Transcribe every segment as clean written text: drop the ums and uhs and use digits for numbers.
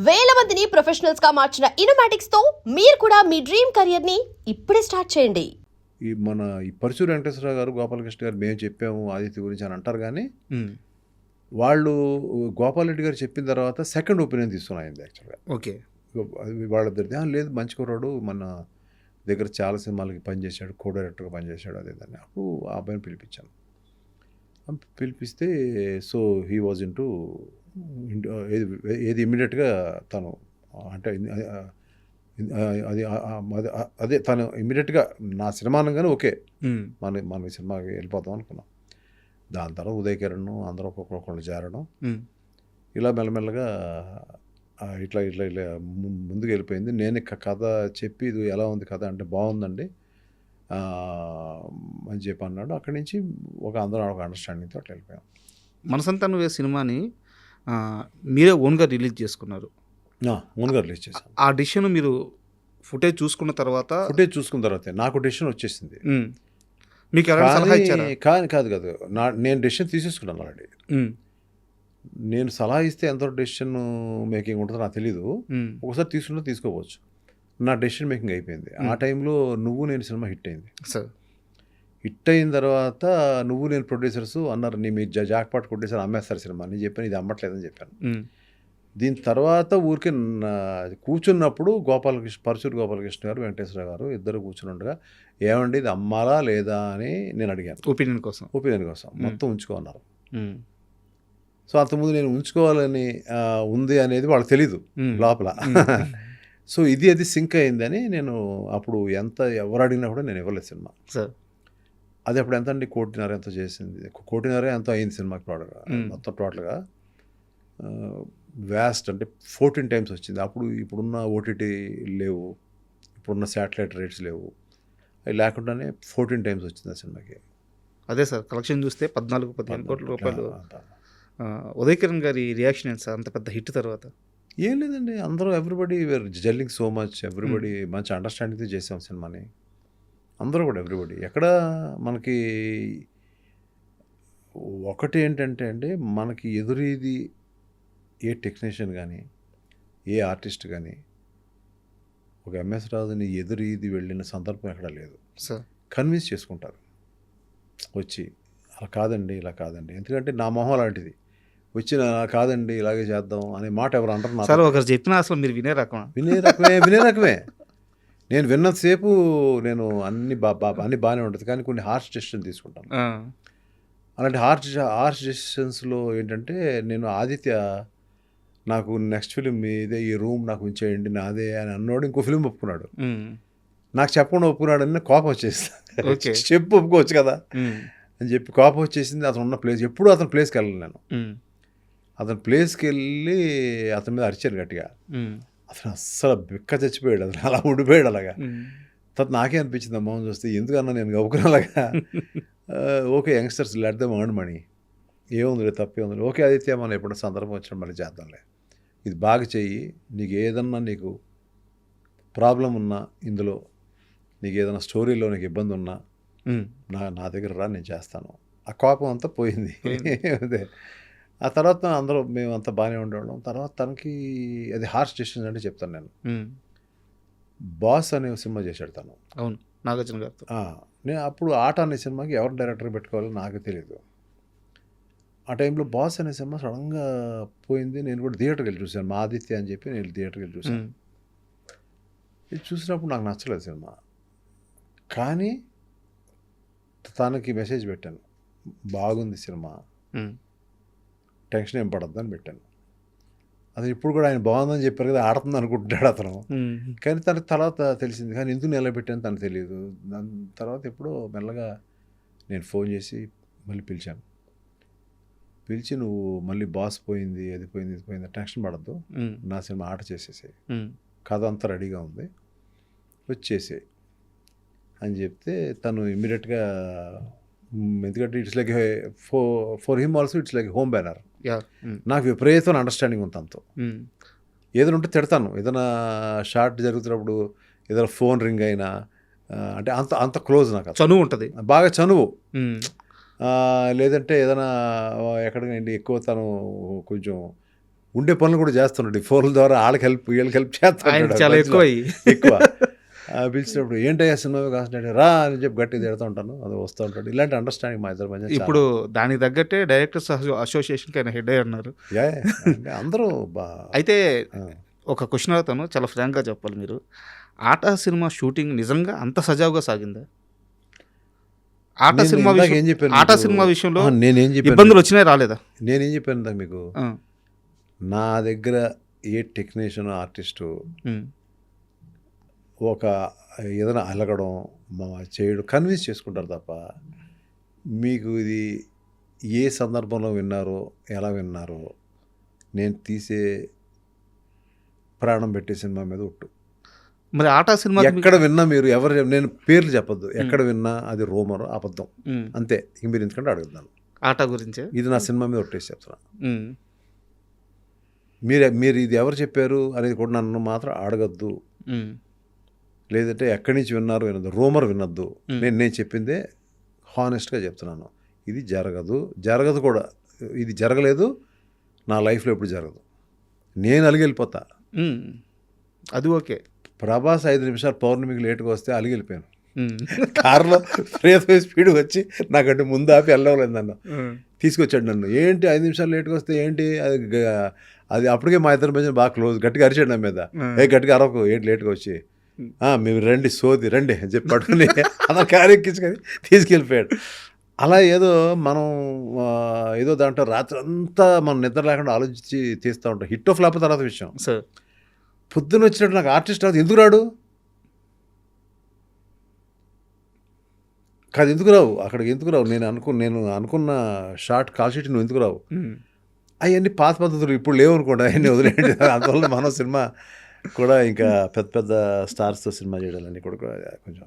వేల మందిని ప్రొఫెషనల్స్ గా మార్చిన ఇనోమాటిక్స్ తో మీరు కూడా మీ డ్రీమ్ కెరియర్ ని ఇప్పుడే స్టార్ట్ చేయండి. ఈ పరుచూరి వెంకటేశ్వరరావు గారు, గోపాలకృష్ణ గారు మేము చెప్పాము ఆదిత్య గురించి అని అంటారు కానీ హ్మ్. వాళ్ళు గోపాలరెడ్డి గారు చెప్పిన తర్వాత సెకండ్ ఒపీనియన్ తీసుకున్నాయింది యాక్చువల్గా. ఓకే. వాళ్ళిద్దరిది లేదు మంచి కుర్రాడు, మన దగ్గర చాలా సినిమాలకి పనిచేశాడు, కో డైరెక్టర్గా పనిచేశాడు అదేదాన్ని. అప్పుడు ఆ అబ్బాయిని పిలిపించాను. పిలిపిస్తే సో హీ వాజ్ ఇంటూ ఏది ఇమ్మీడియట్గా తను అంటే అది అదే తను ఇమ్మీడియట్గా నా సినిమా అనగానే ఓకే హ్మ్. మన సినిమాకి వెళ్ళిపోతాం అనుకున్నాం. దాని తర్వాత ఉదయ్ కిరణ్ అందరూ ఒక్కొక్కళ్ళు చేరడం, హ్మ్. ఇలా మెల్లమెల్లగా ఇట్లా ఇట్లా ఇట్లా ముందుకు వెళ్ళిపోయింది. నేను కథ చెప్పి ఇది ఎలా ఉంది కథ అంటే బాగుందండి అని చెప్పి అన్నాడు. అక్కడి నుంచి అందరం ఒక అండర్స్టాండింగ్ తోటి వెళ్ళిపోయాం. మనసంతా నువ్వే సినిమాని మీరే ఓన్గా రిలీజ్ చేసుకున్నారు. ఓన్గా రిలీజ్ చేశాను. ఆ డిసిషన్ మీరు ఫుటేజ్ చూసుకున్న తర్వాత నాకు డెసిషన్ వచ్చేసింది. మీకు ఎవరైనా సలహా ఇచ్చారా? కాదు నేను డెసిషన్ తీసేసుకున్నాను ఆల్రెడీ. నేను సలహా ఇస్తే ఎంత డెసిషన్ మేకింగ్ ఉంటుందో నాకు తెలీదు. ఒకసారి తీసుకున్నా తీసుకోవచ్చు. నా డెసిషన్ మేకింగ్ అయిపోయింది. ఆ టైంలో నువ్వు నేను సినిమా హిట్ అయింది. సార్ హిట్ అయిన తర్వాత నువ్వు నేను ప్రొడ్యూసర్స్ అన్నారు, మీ జాక్పాట్ ప్రొడ్యూసర్ అమ్మేస్తారు సినిమా అని చెప్పాను. ఇది అమ్మట్లేదని చెప్పాను. దీని తర్వాత ఊరికే కూర్చున్నప్పుడు పరుచూరి గోపాలకృష్ణ గారు, వెంకటేశ్వర గారు ఇద్దరు కూర్చుని ఉండగా ఏమండి ఇది అమ్మాలా లేదా అని నేను అడిగాను. ఒపీనియన్ కోసం మొత్తం ఉంచుకోన్నారు. సో అంతకుముందు నేను ఉంచుకోవాలని ఉంది అనేది వాళ్ళకి తెలీదు లోపల. సో అది సింక్ అయిందని నేను అప్పుడు ఎవరు అడిగినా కూడా నేను ఇవ్వలేదు సినిమా. అది అప్పుడు ఎంత అండి 1.5 ఎంతో చేసింది, 1.5 ఎంతో అయింది సినిమాకి మొత్తం టోటల్గా. వ్యాస్ట్ అంటే 14 times వచ్చింది. ఇప్పుడున్న ఓటీటీ లేవు, ఇప్పుడున్న శాటిలైట్ రేట్స్ లేవు, అవి లేకుండానే 14 times వచ్చింది ఆ సినిమాకి. అదే సార్ కలెక్షన్ చూస్తే 14-15 కోట్ల రూపాయలు. ఉదయ్ కిరణ్ గారి రియాక్షన్ ఏంటి సార్ అంత పెద్ద హిట్ తర్వాత? ఏం లేదండి, అందరూ everybody were gelling so much, everybody మంచి అండర్స్టాండింగ్తో చేసాం సినిమాని. అందరూ కూడా ఎవ్రీబడి. ఎక్కడ మనకి ఒకటి ఏంటంటే అండి, మనకి ఎదురీది ఏ టెక్నీషియన్ కానీ ఏ ఆర్టిస్ట్ కానీ ఒక ఎంఎస్ రాజుని ఎదురీది వెళ్ళిన సందర్భం ఎక్కడ లేదు. కన్విన్స్ చేసుకుంటారు వచ్చి, అలా కాదండి ఇలా కాదండి, ఎందుకంటే నా మొహం అలాంటిది వచ్చిన కాదండి ఇలాగే చేద్దాం అనే మాట ఎవరు అంటారు సార్? ఒకరు చెప్పినా అసలు మీరు వినే రకమే. నేను విన్నంతసేపు నేను అన్ని బాగానే ఉంటుంది, కానీ కొన్ని హార్ష్ డెసిషన్ తీసుకుంటాను. అలాంటి హార్ష్ డెసిషన్స్లో ఏంటంటే, నేను ఆదిత్య నాకు నెక్స్ట్ ఫిలిం ఇదే, ఈ రూమ్ నాకు ఉంచేయండి నాదే అని అన్నాడు. ఇంకో ఫిలిం ఒప్పుకున్నాడు, నాకు చెప్పకుండా ఒప్పుకున్నాడు అని కోపం వచ్చేసింది. చెప్పు ఒప్పుకోవచ్చు కదా అని చెప్పి కోపం వచ్చేసింది. అతను ఉన్న ప్లేస్ ఎప్పుడు అతని ప్లేస్కి వెళ్ళను నేను. అతని ప్లేస్కి వెళ్ళి అతని మీద అరిచాను గట్టిగా. అతను అస్సలు బిక్క చచ్చిపోయాడు, అతను అలా ఉండిపోయాడు అలాగా. తర్వాత నాకే అనిపించింది ఆ మౌన్ చూస్తే, ఎందుకన్నా నేను గౌకునలాగా okay youngsters let them earn money, ఏముంది తప్పే ఉంది, ఓకే ఆదిత్య మనం ఎప్పుడు సందర్భం వచ్చిన మళ్ళీ చేద్దాంలే, ఇది బాగా చెయ్యి, నీకు ఏదన్నా నీకు ప్రాబ్లం ఉన్నా ఇందులో, నీకు ఏదైనా స్టోరీలో నీకు ఇబ్బంది ఉన్నా నా దగ్గర రా, నేను చేస్తాను. ఆ కోపం అంతా పోయింది. అదే ఆ తర్వాత అందరూ మేమంతా బాగానే ఉండేవాళ్ళం. తర్వాత తనకి అది హార్ష్ డెసిషన్ అంటే చెప్తాను నేను. బాస్ అనే సినిమా చేశాడు తను. అవును, నాగార్జున గారితో. నేను అప్పుడు ఆట అనే సినిమాకి ఎవరు డైరెక్టర్ పెట్టుకోవాలో నాకు తెలియదు. ఆ టైంలో బాస్ అనే సినిమా సడన్గా పోయింది. నేను కూడా థియేటర్కి వెళ్ళి చూశాను, మా ఆదిత్య అని చెప్పి నేను థియేటర్కి వెళ్ళి చూశాను. ఇది చూసినప్పుడు నాకు నచ్చలేదు సినిమా, కానీ తనకి మెసేజ్ పెట్టాను, బాగుంది సినిమా, టెన్షన్ ఏం పడద్దు అని పెట్టాను. అతను ఇప్పుడు కూడా ఆయన బాగుందని చెప్పారు కదా, ఆడుతుంది అనుకుంటున్నాడు అతను. కానీ తనకు తర్వాత తెలిసింది, కానీ ఎందుకు నిలబెట్టాను తనకు తెలియదు. దాని తర్వాత ఎప్పుడో మెల్లగా నేను ఫోన్ చేసి మళ్ళీ పిలిచాను. పిలిచి, నువ్వు మళ్ళీ బాస్ పోయింది, అది పోయింది, ఇది పోయింది, టెన్షన్ పడద్దు, నా సినిమా ఆట చేసేసాయి, కథ అంతా రెడీగా ఉంది, వచ్చేసాయి అని చెప్తే తను ఇమ్మీడియట్గా, ఎందుకంటే it's like for him also it's like home banner. నాకు విపరీతమైన అండర్స్టాండింగ్ ఉంది తనతో. ఏదైనా ఉంటే తిడతాను, ఏదైనా షార్ట్ జరుగుతున్నప్పుడు ఏదైనా ఫోన్ రింగ్ అయినా, అంటే అంత క్లోజ్, నాకు చనువు ఉంటుంది, బాగా చనువు. లేదంటే ఏదైనా ఎక్కడికైనా ఎక్కువ తను కొంచెం ఉండే పనులు కూడా చేస్తున్నాడు. ఈ ఫోన్ల ద్వారా వాళ్ళకి హెల్ప్ వీళ్ళకి హెల్ప్ ఆయన చేస్తాడు. చాలా ఎక్కువ ఎక్కువ పిలిచినప్పుడు ఏంటయ్యా సినిమావి కాసినట్టు రా అని చెప్పి గట్టిగా తిడుతూ ఉంటాను, అది వస్తూ ఉంటాడు. ఇలాంటి అండర్స్టాండింగ్ మా ఇద్దరి మధ్య ఇప్పుడు దానికి తగ్గట్టే డైరెక్టర్స్ అసోసియేషన్కి ఆయన హెడ్ అయ్యి ఉన్నారు. అంటే అందరూ అయితే ఒక క్వశ్చన్ అడుగుతాను, చాలా ఫ్రాంక్గా చెప్పాలి మీరు. ఆటా సినిమా షూటింగ్ నిజంగా అంత సజావుగా సాగిందా? ఆటా సినిమా ఏం చెప్పాను, ఆటా సినిమా విషయంలో నేనేం చెప్పాను, ఇబ్బందులు వచ్చినాయి రాలేదా? నేనేం చెప్పాను ఇందాక మీకు, ఆ. నా దగ్గర ఏ టెక్నీషియన్ ఆర్టిస్టు ఒక ఏదైనా అలగడం చేయడం కన్విన్స్ చేసుకుంటారు తప్ప మీకు ఇది ఏ సందర్భంలో విన్నారో ఎలా విన్నారో నేను తీసే ప్రాణం పెట్టే సినిమా మీద ఒట్టు. మరి ఆటా సినిమా ఎక్కడ విన్నా మీరు ఎవరు నేను పేర్లు చెప్పొద్దు, ఎక్కడ విన్నా అది రూమర్ అబద్ధం అంతే. ఇంక మీరు ఎందుకంటే అడుగుతున్నాను ఆటా గురించే, ఇది నా సినిమా మీద ఒట్టేసి చెప్తున్నా. మీరు ఇది ఎవరు చెప్పారు అనేది కూడా నన్ను మాత్రం అడగద్దు, లేదంటే ఎక్కడి నుంచి విన్నారు వినద్దు, రూమర్ వినొద్దు. నేను చెప్పిందే హానెస్ట్గా చెప్తున్నాను. ఇది జరగదు కూడా, ఇది జరగలేదు నా లైఫ్లో ఎప్పుడు జరగదు. నేను అలిగెళ్ళిపోతా. అది ఓకే. ప్రభాస్ 5 నిమిషాలు పౌర్ణమికి లేటుగా వస్తే అలిగెళ్ళిపోయాను. కారులో ప్రేత స్పీడ్ వచ్చి నాకంటే ముందు ఆపి వెళ్ళలేదు, నన్ను తీసుకొచ్చాడు. నన్ను ఏంటి 5 నిమిషాలు లేటుగా వస్తే ఏంటి అది అప్పటికే మా ఇద్దరి మధ్య బాగా క్లోజ్. గట్టిగా అరిచాడు నా మీద, గట్టిగా అరవకు ఏంటి లేటుగా వచ్చి, మీరు రండి సోది రండి అని చెప్పి పట్టుకుని అలా కారు ఎక్కించుకొని తీసుకెళ్ళిపోయాడు. అలా ఏదో మనం ఏదో దాంట్లో రాత్రి అంతా మనం నిద్ర లేకుండా ఆలోచించి తీస్తూ ఉంటాం. హిట్ ఆఫ్ ఫ్లాప్ తర్వాత విషయం. సార్ పొద్దున్న వచ్చినట్టు నాకు ఆర్టిస్ట్ రాదు, ఎందుకు రాడు కాదు, ఎందుకు రావు అక్కడికి, ఎందుకు రావు? నేను అనుకున్న షార్ట్ కాల్ షీట్ నువ్వు ఎందుకు రావు? అవన్నీ పాత పద్ధతులు ఇప్పుడు లేవు అనుకోండి, అవన్నీ వదిలేండి. అందువల్ల మనం సినిమా కూడా ఇంకా పెద్ద స్టార్స్తో సినిమా చేయడాలని కూడా కొంచెం.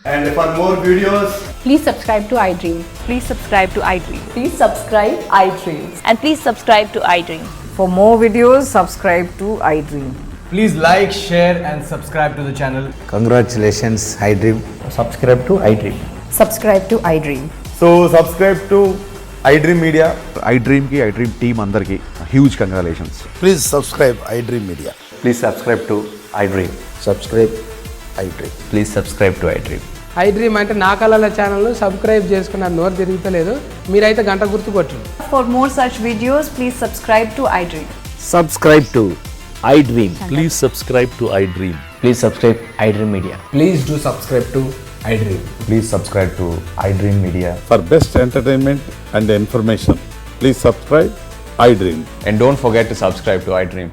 And for more videos, Please subscribe to iDream. Please subscribe to iDream. Please subscribe iDream. And please subscribe to iDream. For more videos, subscribe to iDream. please like, share and subscribe to the channel. Congratulations, iDream. Subscribe to iDream. Subscribe to iDream. So subscribe to iDream Media. iDream team అందరికి huge congratulations. Please subscribe iDream Media. Please subscribe to iDream. Subscribe iDream. Please subscribe to iDream. iDream అంటే నా కళల ఛానల్ను subscribe చేసుకున్న నోరు తిరుగుతలేదు, మీరైతే గంట గుర్తు కొట్టండి. For more such videos, please subscribe to iDream. Subscribe to iDream. Please subscribe to iDream. Please subscribe iDream Media. Please do subscribe to iDream. Please subscribe to iDream Media. For best entertainment and information, please subscribe iDream. And don't forget to subscribe to iDream.